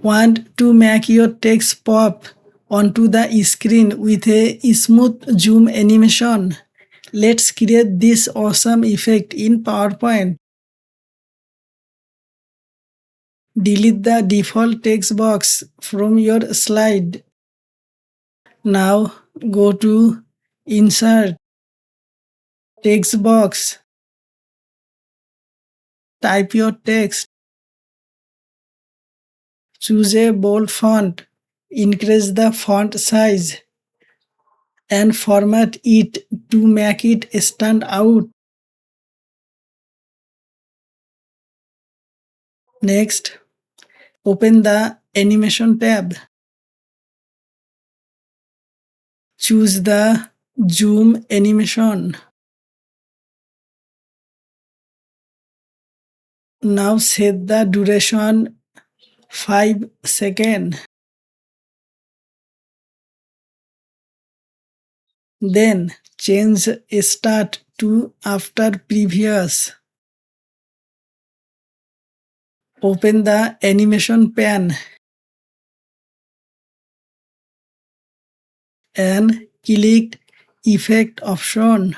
Want to make your text pop onto the screen with a smooth zoom animation? Let's create this awesome effect in PowerPoint. Delete the default text box from your slide. Now go to Insert, Text box. Type your text. Choose a bold font. Increase the font size and format it to make it stand out. Next, open the Animation tab. Choose the Zoom animation. Now set the duration 5 seconds. Then change Start to After Previous. Open the animation pane and click Effect option.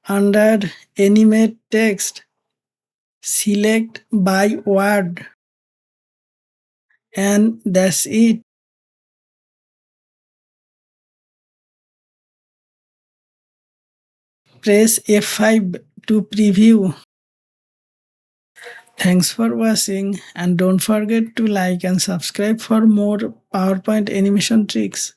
Under Animate Text, select by word, and that's it. Press F5 to preview. Thanks for watching, and don't forget to like and subscribe for more PowerPoint animation tricks.